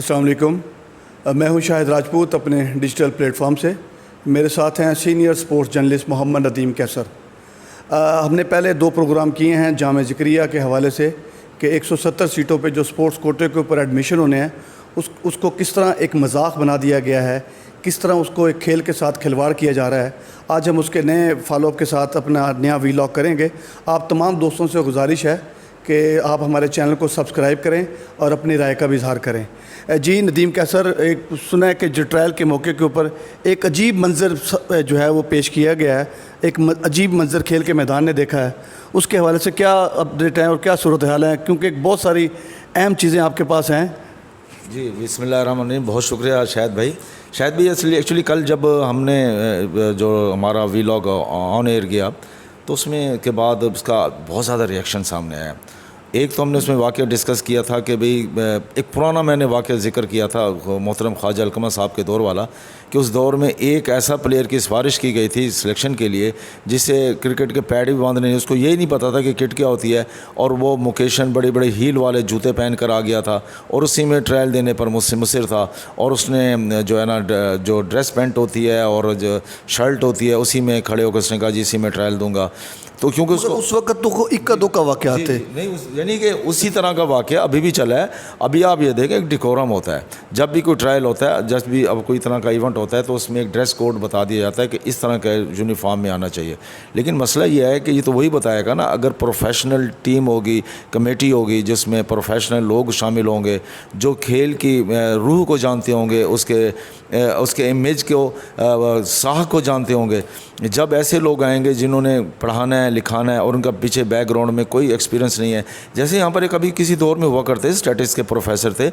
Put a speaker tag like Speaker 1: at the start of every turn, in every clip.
Speaker 1: السلام علیکم. میں ہوں شاہد راجپوت اپنے ڈیجیٹل پلیٹ فارم سے. میرے ساتھ ہیں سینئر سپورٹس جرنلسٹ محمد ندیم کیسر. ہم نے پہلے 2 پروگرام کیے ہیں جامعہ ذکریہ کے حوالے سے کہ 170 سیٹوں پہ جو سپورٹس کوٹے کے اوپر ایڈمیشن ہونے ہیں اس کو کس طرح ایک مذاق بنا دیا گیا ہے, کس طرح اس کو ایک کھیل کے ساتھ کھلواڑ کیا جا رہا ہے. آج ہم اس کے نئے فالو اپ کے ساتھ اپنا نیا ویلاگ کریں گے. آپ تمام دوستوں سے گزارش ہے کہ آپ ہمارے چینل کو سبسکرائب کریں اور اپنی رائے کا بھی اظہار کریں. جی ندیم کیسر, ایک سنا ہے کہ جو ٹرائل کے موقع کے اوپر ایک عجیب منظر جو ہے وہ پیش کیا گیا ہے, ایک عجیب منظر کھیل کے میدان نے دیکھا ہے. اس کے حوالے سے کیا اپڈیٹ ہیں اور کیا صورتحال ہے, کیونکہ بہت ساری اہم چیزیں آپ کے پاس ہیں.
Speaker 2: جی بسم اللہ الرحمن الرحیم. بہت شکریہ شاہد بھائی. ایکچولی کل جب ہم نے جو ہمارا ویلاگ آن ایئر کیا تو اس میں کے بعد اس کا بہت زیادہ ریئیکشن سامنے آیا. ایک تو ہم نے اس میں واقعہ ڈسکس کیا تھا کہ بھئی ایک پرانا میں نے واقعہ ذکر کیا تھا محترم خواجہ علقمہ صاحب کے دور والا, کہ اس دور میں ایک ایسا پلیئر کی سفارش کی گئی تھی سلیکشن کے لیے جسے کرکٹ کے پیڈ بھی باندھنے نہیں, اس کو یہی نہیں پتا تھا کہ کٹ کیا ہوتی ہے, اور وہ موکیشن بڑے بڑے ہیل والے جوتے پہن کر آ گیا تھا اور اسی میں ٹرائل دینے پر مصر تھا. اور اس نے جو ہے نا جو ڈریس پینٹ ہوتی ہے اور جو شرٹ ہوتی ہے اسی میں کھڑے ہو کر اس نے کہا جی اسی میں ٹرائل دوں گا. تو کیونکہ
Speaker 1: اس وقت تو اکا دکا واقعات تھے
Speaker 2: نہیں, یعنی کہ اسی طرح کا واقعہ ابھی بھی چلا ہے. ابھی آپ یہ دیکھیں ایک ڈیکورم ہوتا ہے جب بھی کوئی ٹرائل ہوتا ہے, جب بھی اب کوئی طرح کا ایونٹ ہوتا ہے تو اس میں ایک ڈریس کوڈ بتا دیا جاتا ہے کہ اس طرح کا یونیفارم میں آنا چاہیے. لیکن مسئلہ یہ ہے کہ یہ تو وہی بتائے گا نا, اگر پروفیشنل ٹیم ہوگی, کمیٹی ہوگی جس میں پروفیشنل لوگ شامل ہوں گے جو کھیل کی روح کو جانتے ہوں گے, اس کے امیج کو ساکھ کو جانتے ہوں گے. جب ایسے لوگ آئیں گے جنہوں نے پڑھانا ہے لکھانا ہے اور ان کا پیچھے بیک گراؤنڈ میں کوئی ایکسپیرینس نہیں ہے, جیسے یہاں پر ایک ابھی کسی دور میں ہوا کرتے اسٹیٹکس کے پروفیسر تھے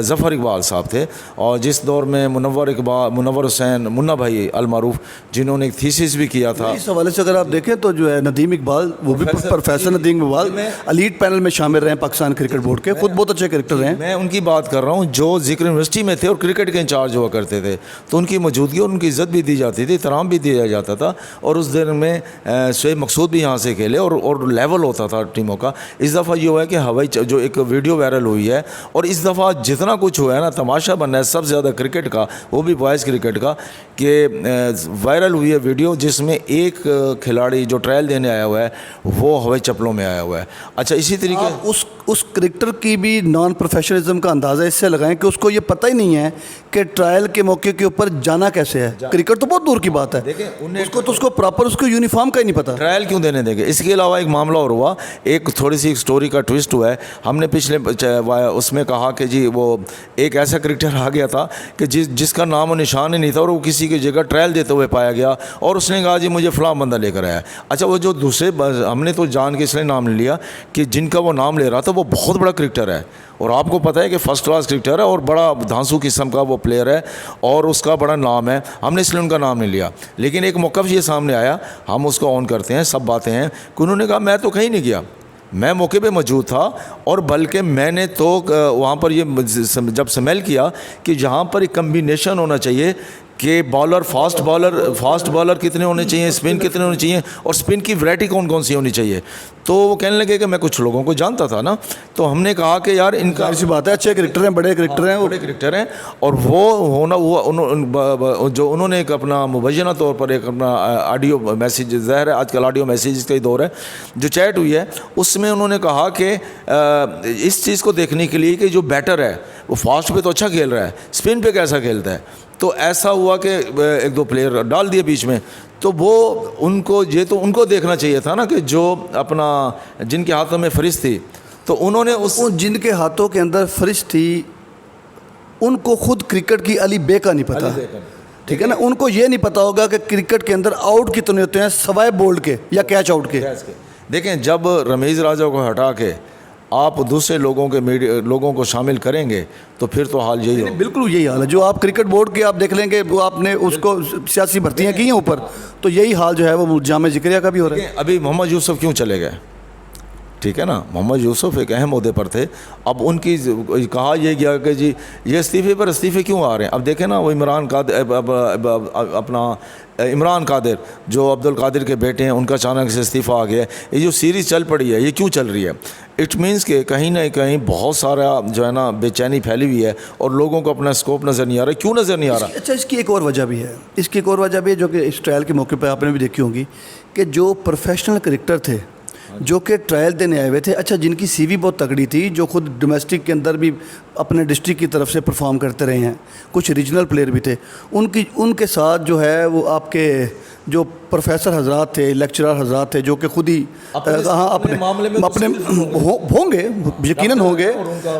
Speaker 2: ظفر اقبال صاحب تھے, اور جس دور میں منور حسین منا بھائی المعروف جنہوں نے ایک تھیسس بھی کیا تھا.
Speaker 1: اس حوالے سے اگر آپ دیکھیں تو جو ہے ندیم اقبال, وہ بھی professor Nadeem Iqbal elite panel میں شامل رہے ہیں پاکستان کرکٹ بورڈ کے, خود بہت اچھے کرکٹر ہیں.
Speaker 2: میں ان کی بات کر رہا ہوں جو ذکر یونیورسٹی میں تھے اور کرکٹ کے انچارج ہوا کرتے تھے, تو ان کی موجودگی اور ان کی عزت بھی دی جاتی تھی, احترام بھی دیا جاتا تھا. اور اس دن میں شعیب مقصود بھی یہاں سے کھیلے اور لیول ہوتا تھا ٹیموں کا. اس دفعہ یہ ہوا ہے کہ ہوائی جو ایک ویڈیو وائرل ہوئی ہے, اور اس دفعہ جتنا کچھ ہوا ہے نا تماشا بننا ہے سب سے زیادہ کرکٹ کا, وہ بھی بوائز کرکٹ کا, کہ وائرل ہوئی ہے ویڈیو جس میں ایک کھلاڑی جو ٹرائل دینے آیا ہوا ہے وہ ہوائی چپلوں میں آیا ہوا ہے. اچھا اسی طریقے
Speaker 1: اس کرکٹر کی بھی نان پروفیشنلزم کا اندازہ اس سے لگائیں کہ اس کو یہ پتہ ہی نہیں ہے کہ ٹرائل کے موقع کے اوپر جانا کیسے ہے. کرکٹ تو بہت دور کی بات ہے, اس کو پراپر اس کو یونیفارم کا ہی نہیں پتا,
Speaker 2: ٹرائل کیوں دینے دیں گے. اس کے علاوہ ایک معاملہ اور ہوا, ایک تھوڑی سی اسٹوری کا ٹوسٹ ہوا ہے. ہم نے پچھلے اس میں کہا کہ جی وہ ایک ایسا کرکٹر آ گیا تھا کہ جس کا نام و نشان ہی نہیں تھا, اور وہ کسی کی جگہ ٹرائل دیتے ہوئے پایا گیا, اور اس نے کہا جی مجھے فلاں بندہ لے کر آیا. اچھا وہ جو دوسرے ہم نے تو جان کے اس لیے نام لیا کہ جن کا وہ نام لے رہا تھا وہ بہت بڑا کرکٹر ہے, اور آپ کو پتہ ہے کہ فرسٹ کلاس کرکٹر ہے اور بڑا دھانسو قسم کا وہ پلیئر ہے اور اس کا بڑا نام ہے. ہم نے اس لیے ان کا نام نہیں لیا, لیکن ایک موقف یہ سامنے آیا, ہم اس کو آن کرتے ہیں, سب باتیں ہیں کہ انہوں نے کہا میں تو کہیں نہیں گیا, میں موقع پہ موجود تھا, اور بلکہ میں نے تو وہاں پر یہ جب سمیل کیا کہ جہاں پر ایک کمبینیشن ہونا چاہیے کہ فاسٹ بالر کتنے ہونے چاہیے, اسپن کتنے ہونے چاہیے, اور اسپن کی ورائٹی کون کون سی ہونی چاہیے. تو وہ کہنے لگے کہ میں کچھ لوگوں کو جانتا تھا نا, تو ہم نے کہا کہ یار ان کا
Speaker 1: ایسی بات ہے, اچھے کرکٹر ہیں, بڑے کرکٹر ہیں,
Speaker 2: اور وہ ہونا وہ جو انہوں نے ایک اپنا مبینہ طور پر ایک اپنا آڈیو میسیج, ظاہر ہے آج کل آڈیو میسیج کا ہی دور ہے, جو چیٹ ہوئی ہے اس میں انہوں نے کہا کہ اس چیز کو دیکھنے کے لیے کہ جو بیٹر ہے وہ فاسٹ پہ تو اچھا کھیل رہا ہے, اسپن پہ کیسا کھیلتا ہے. تو ایسا ہوا کہ ایک دو پلیئر ڈال دیے بیچ میں, تو وہ ان کو دیکھنا چاہیے تھا نا کہ جو اپنا جن کے ہاتھوں میں فرش تھی, تو انہوں نے
Speaker 1: جن کے ہاتھوں کے اندر فرش تھی ان کو خود کرکٹ کی علی بے کا نہیں پتا, ٹھیک ہے نا. ان کو یہ نہیں پتا ہوگا کہ کرکٹ کے اندر آؤٹ کتنے ہوتے ہیں سوائے بولڈ کے یا کیچ آؤٹ کے.
Speaker 2: دیکھیں جب رمیز راجہ کو ہٹا کے آپ دوسرے لوگوں کو شامل کریں گے تو پھر تو حال یہی ہوگا.
Speaker 1: بالکل یہی حال ہے. جو آپ کرکٹ بورڈ کے آپ دیکھ لیں گے, وہ آپ نے اس کو سیاسی بھرتیاں کی ہیں اوپر, تو یہی حال جو ہے وہ جامعہ ذکریہ کا بھی ہو رہا ہے.
Speaker 2: ابھی محمد یوسف کیوں چلے گئے؟ ٹھیک ہے نا. محمد یوسف ایک اہم عہدے پر تھے. اب ان کی کہا یہ گیا کہ جی یہ استعفے پر استعفے کیوں آ رہے ہیں. اب دیکھیں نا وہ عمران قادر جو عبد القادر کے بیٹے ہیں ان کا اچانک سے استعفیٰ آ گیا ہے. یہ جو سیریز چل پڑی ہے یہ کیوں چل رہی ہے؟ اٹ مینس کہ کہیں نہ کہیں بہت سارا جو ہے نا بے چینی پھیلی ہوئی ہے اور لوگوں کو اپنا اسکوپ نظر نہیں آ رہا. کیوں نظر نہیں آ رہا؟
Speaker 1: اچھا اس کی ایک اور وجہ بھی ہے جو کہ اس ٹرائل کے موقع پہ آپ نے بھی دیکھی ہوگی کہ جو پروفیشنل کرکٹر تھے جو کہ ٹرائل دینے آئے ہوئے تھے, اچھا جن کی سی وی بہت تگڑی تھی, جو خود ڈومیسٹک کے اندر بھی اپنے ڈسٹرکٹ کی طرف سے پرفارم کرتے رہے ہیں, کچھ ریجنل پلیئر بھی تھے, ان کے ساتھ جو ہے وہ آپ کے جو پروفیسر حضرات تھے, لیکچرر حضرات تھے جو کہ خود ہی اپنے ہوں گے, یقیناً ہوں گے,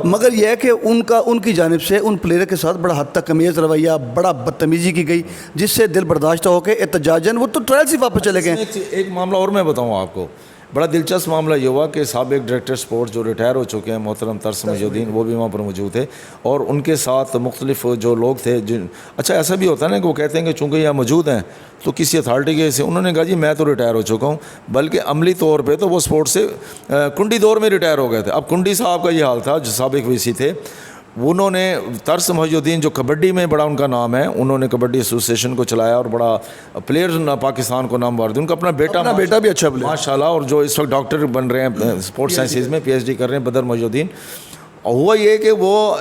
Speaker 1: مگر یہ ہے کہ ان کی جانب سے ان پلیئر کے ساتھ بڑا حد تک کمیز رویہ, بڑا بدتمیزی کی گئی جس سے دل برداشتہ ہو کے احتجاجاً وہ تو ٹرائل سے واپس چلے گئے.
Speaker 2: ایک معاملہ اور میں بتاؤں آپ کو, بڑا دلچسپ معاملہ یہ ہوا کہ سابق ڈائریکٹر سپورٹ جو ریٹائر ہو چکے ہیں محترم ترس محی وہ بھی وہاں پر موجود تھے, اور ان کے ساتھ مختلف جو لوگ تھے اچھا ایسا بھی ہوتا ہے نا کہ وہ کہتے ہیں کہ چونکہ یہاں موجود ہیں تو کسی اتھارٹی کے سے انہوں نے کہا جی میں تو ریٹائر ہو چکا ہوں, بلکہ عملی طور پہ تو وہ سپورٹ سے کنڈی دور میں ریٹائر ہو گئے تھے. اب کنڈی صاحب کا یہ حال تھا جو سابق وی سی تھے, انہوں نے ترس محی الدین جو کبڈی میں بڑا ان کا نام ہے, انہوں نے کبڈی ایسوسیشن کو چلایا اور بڑا پلیئر پاکستان کو نامور دیا. ان کا اپنا بیٹا بھی اچھا پلیئر ماشاء اللہ, اور جو اس وقت ڈاکٹر بن رہے ہیں اسپورٹ سائنسز میں PhD کر رہے ہیں, بدر محی الدین. ہوا یہ کہ وہ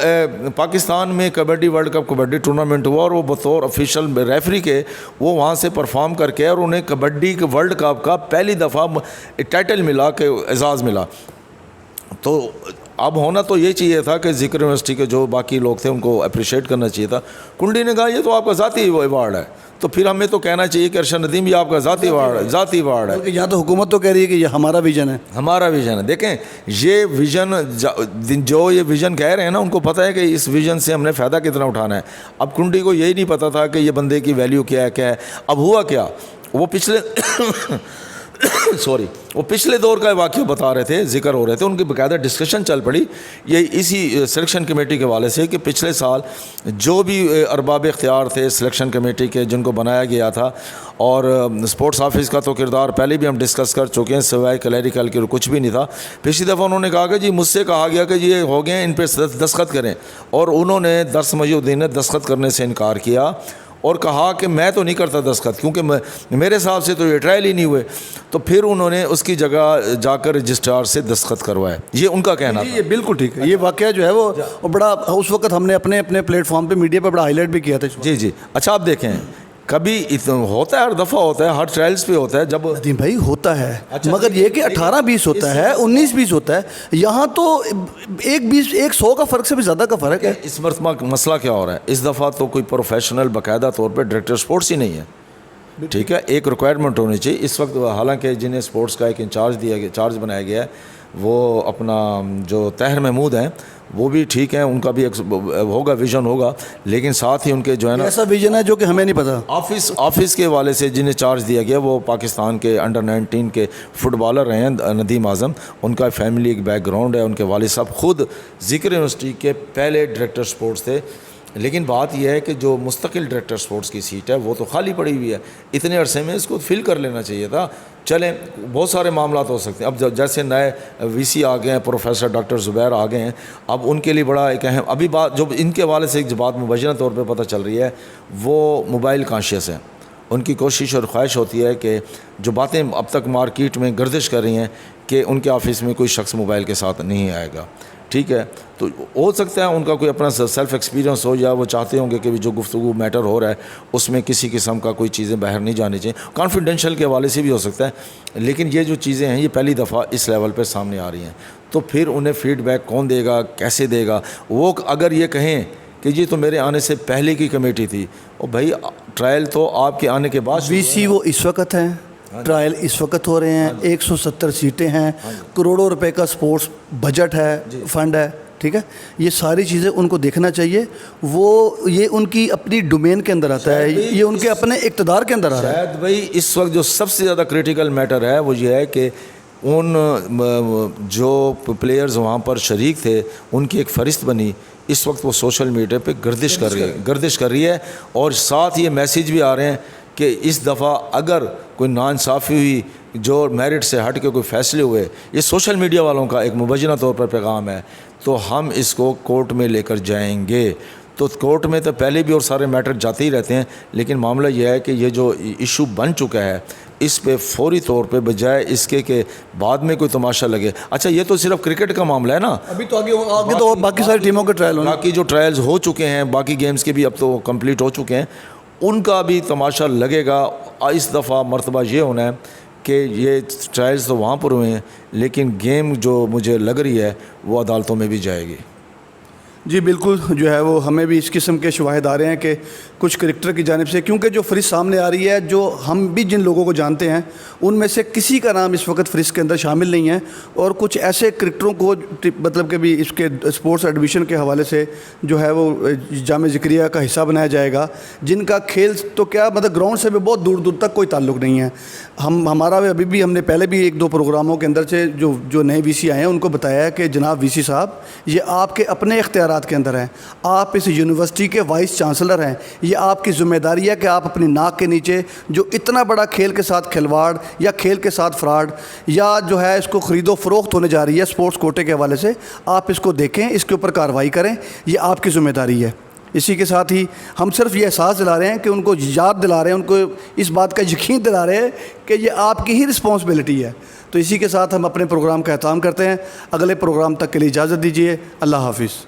Speaker 2: پاکستان میں kabaddi world cup kabaddi tournament ہوا اور وہ بطور آفیشیل ریفری کے وہ وہاں سے پرفارم کر کے اور انہیں کبڈی کے ورلڈ کپ کا پہلی دفعہ ٹائٹل ملا, کہ اعزاز ملا. تو اب ہونا تو یہ چاہیے تھا کہ ذکر یونیورسٹی کے جو باقی لوگ تھے ان کو اپریشیٹ کرنا چاہیے تھا. کنڈی نے کہا یہ تو آپ کا ذاتی ایوارڈ ہے, تو پھر ہمیں تو کہنا چاہیے کہ ارشد ندیم یہ آپ کا ذاتی ایوارڈ ہے.
Speaker 1: یا تو حکومت تو کہہ رہی ہے کہ یہ ہمارا ویژن ہے.
Speaker 2: دیکھیں یہ ویژن جو یہ ویژن کہہ رہے ہیں نا, ان کو پتہ ہے کہ اس ویژن سے ہم نے فائدہ کتنا اٹھانا ہے. اب کنڈی کو یہی نہیں پتہ تھا کہ یہ بندے کی ویلیو کیا ہے. اب ہوا کیا, وہ پچھلے دور کا واقعہ بتا رہے تھے, ذکر ہو رہے تھے, ان کی باقاعدہ ڈسکشن چل پڑی یہ اسی سلیکشن کمیٹی کے حوالے سے کہ پچھلے سال جو بھی ارباب اختیار تھے سلیکشن کمیٹی کے جن کو بنایا گیا تھا, اور اسپورٹس آفس کا تو کردار پہلے بھی ہم ڈسکس کر چکے ہیں, سوائے کلیریکل کے کچھ بھی نہیں تھا. پچھلی دفعہ انہوں نے کہا کہ جی مجھ سے کہا گیا کہ یہ ہو گئے ان پہ دستخط کریں, اور انہوں نے درس محی الدین نے دستخط کرنے سے انکار کیا اور کہا کہ میں تو نہیں کرتا دستخط, کیونکہ میرے حساب سے تو یہ ٹرائل ہی نہیں ہوئے. تو پھر انہوں نے اس کی جگہ جا کر رجسٹرار سے دستخط کروائے. یہ ان کا کہنا تھا.
Speaker 1: یہ بالکل ٹھیک ہے. یہ واقعہ جو ہے وہ بڑا اس وقت ہم نے اپنے پلیٹ فارم پہ میڈیا پہ بڑا ہائی لائٹ بھی کیا تھا.
Speaker 2: جی. اچھا آپ دیکھیں کبھی ہوتا ہے, ہر دفعہ ہوتا ہے, ہر ٹرائلز پہ ہوتا ہے جب
Speaker 1: ندیم بھائی ہوتا ہے, مگر یہ کہ 18-20 ہوتا ہے, 19-20 ہوتا ہے, یہاں تو 100 کا فرق سے بھی زیادہ کا فرق ہے.
Speaker 2: اس مرتبہ مسئلہ کیا ہو رہا ہے, اس دفعہ تو کوئی پروفیشنل باقاعدہ طور پہ ڈائریکٹر سپورٹس ہی نہیں ہے. ٹھیک ہے, ایک ریکوائرمنٹ ہونی چاہیے اس وقت. حالانکہ جنہیں سپورٹس کا ایک چارج بنایا گیا ہے وہ اپنا جو طاہر محمود ہیں وہ بھی ٹھیک ہیں, ان کا بھی ایک ہوگا ویژن ہوگا, لیکن ساتھ ہی ان کے جو ہے نا
Speaker 1: ایسا ویژن ہے جو کہ ہمیں نہیں پتا.
Speaker 2: آفس کے حوالے سے جنہیں چارج دیا گیا وہ پاکستان کے انڈر-19 کے فٹ بالر رہے ہیں ندیم اعظم. ان کا فیملی ایک بیک گراؤنڈ ہے, ان کے والد صاحب خود ذکر یونیورسٹی کے پہلے ڈائریکٹر سپورٹس تھے. لیکن بات یہ ہے کہ جو مستقل ڈائریکٹر سپورٹس کی سیٹ ہے وہ تو خالی پڑی ہوئی ہے. اتنے عرصے میں اس کو فل کر لینا چاہیے تھا. چلیں بہت سارے معاملات ہو سکتے ہیں. اب جیسے نئے VC آ گئے ہیں, پروفیسر ڈاکٹر زبیر آ گئے ہیں, اب ان کے لیے بڑا ایک اہم ابھی بات جو ان کے حوالے سے ایک بات مبینہ طور پہ پتہ چل رہی ہے وہ موبائل کانشیس ہیں. ان کی کوشش اور خواہش ہوتی ہے کہ جو باتیں اب تک مارکیٹ میں گردش کر رہی ہیں کہ ان کے آفس میں کوئی شخص موبائل کے ساتھ نہیں آئے گا. ٹھیک ہے, تو ہو سکتا ہے ان کا کوئی اپنا سیلف ایکسپیرینس ہو, یا وہ چاہتے ہوں گے کہ جو گفتگو میٹر ہو رہا ہے اس میں کسی قسم کا کوئی چیزیں باہر نہیں جانی چاہیے. کانفیڈینشیل کے حوالے سے بھی ہو سکتا ہے, لیکن یہ جو چیزیں ہیں یہ پہلی دفعہ اس لیول پہ سامنے آ رہی ہیں. تو پھر انہیں فیڈ بیک کون دے گا, کیسے دے گا؟ وہ اگر یہ کہیں کہ جی تو میرے آنے سے پہلے کی کمیٹی تھی, اور بھائی ٹرائل تو آپ کے آنے کے بعد
Speaker 1: VC وہ اس وقت ہیں, ٹرائل اس وقت ہو رہے ہیں, 170 سیٹیں ہیں, کروڑوں روپے کا سپورٹس بجٹ ہے, فنڈ ہے. ٹھیک ہے, یہ ساری چیزیں ان کو دیکھنا چاہیے. وہ یہ ان کی اپنی ڈومین کے اندر آتا ہے, یہ ان کے اپنے اقتدار کے اندر آ رہا ہے.
Speaker 2: شاید بھائی اس وقت جو سب سے زیادہ کریٹیکل میٹر ہے وہ یہ ہے کہ ان جو پلیئرز وہاں پر شریک تھے ان کی ایک فہرست بنی. اس وقت وہ سوشل میڈیا پہ گردش کر رہی ہے, اور ساتھ یہ میسیج بھی آ رہے ہیں کہ اس دفعہ اگر کوئی ناانصافی ہوئی جو میرٹ سے ہٹ کے کوئی فیصلے ہوئے، یہ سوشل میڈیا والوں کا ایک مبینہ طور پر پیغام ہے، تو ہم اس کو کورٹ میں لے کر جائیں گے۔ تو کورٹ میں تو پہلے بھی اور سارے میٹر جاتے ہی رہتے ہیں، لیکن معاملہ یہ ہے کہ یہ جو ایشو بن چکا ہے اس پہ فوری طور پہ بجائے اس کے کہ بعد میں کوئی تماشا لگے۔ اچھا یہ تو صرف کرکٹ کا معاملہ ہے نا،
Speaker 1: ابھی تو آگے تو اور باقی ساری ٹیموں کے ٹرائل ہونے،
Speaker 2: باقی جو ٹرائلز ہو چکے ہیں، باقی گیمز کے بھی اب تو کمپلیٹ ہو چکے ہیں، ان کا بھی تماشا لگے گا۔ اس دفعہ مرتبہ یہ ہونا ہے کہ یہ ٹرائلز تو وہاں پر ہوئے ہیں، لیکن گیم جو مجھے لگ رہی ہے وہ عدالتوں میں بھی جائے گی۔
Speaker 1: جی بالکل، جو ہے وہ ہمیں بھی اس قسم کے شواہد آ رہے ہیں کہ کچھ کرکٹر کی جانب سے، کیونکہ جو فہرست سامنے آ رہی ہے، جو ہم بھی جن لوگوں کو جانتے ہیں ان میں سے کسی کا نام اس وقت فہرست کے اندر شامل نہیں ہے، اور کچھ ایسے کرکٹروں کو مطلب کہ بھی اس کے اسپورٹس ایڈمیشن کے حوالے سے جو ہے وہ جامعہ ذکریہ کا حصہ بنایا جائے گا، جن کا کھیل تو کیا مطلب گراؤنڈ سے بھی بہت دور دور تک کوئی تعلق نہیں ہے۔ ہمارا ابھی بھی ہم نے پہلے بھی ایک دو پروگراموں کے اندر سے جو نئے وی سی آئے ہیں ان کو بتایا ہے کہ جناب وی سی صاحب، یہ آپ کے اپنے اختیارات کے اندر ہیں، آپ اس یونیورسٹی کے وائس چانسلر ہیں، یہ آپ کی ذمہ داری ہے کہ آپ اپنی ناک کے نیچے جو اتنا بڑا کھیل کے ساتھ کھلواڑ یا کھیل کے ساتھ فراڈ یا جو ہے اس کو خرید و فروخت ہونے جا رہی ہے اسپورٹس کوٹے کے حوالے سے، آپ اس کو دیکھیں، اس کے اوپر کارروائی کریں، یہ آپ کی ذمہ داری ہے۔ اسی کے ساتھ ہی ہم صرف یہ احساس دلا رہے ہیں کہ ان کو یاد دلا رہے ہیں، ان کو اس بات کا یقین دلا رہے ہیں کہ یہ آپ کی ہی رسپانسبلٹی ہے۔ تو اسی کے ساتھ ہم اپنے پروگرام کا اختتام کرتے ہیں۔ اگلے پروگرام تک کے لیے اجازت دیجیے۔ اللہ حافظ۔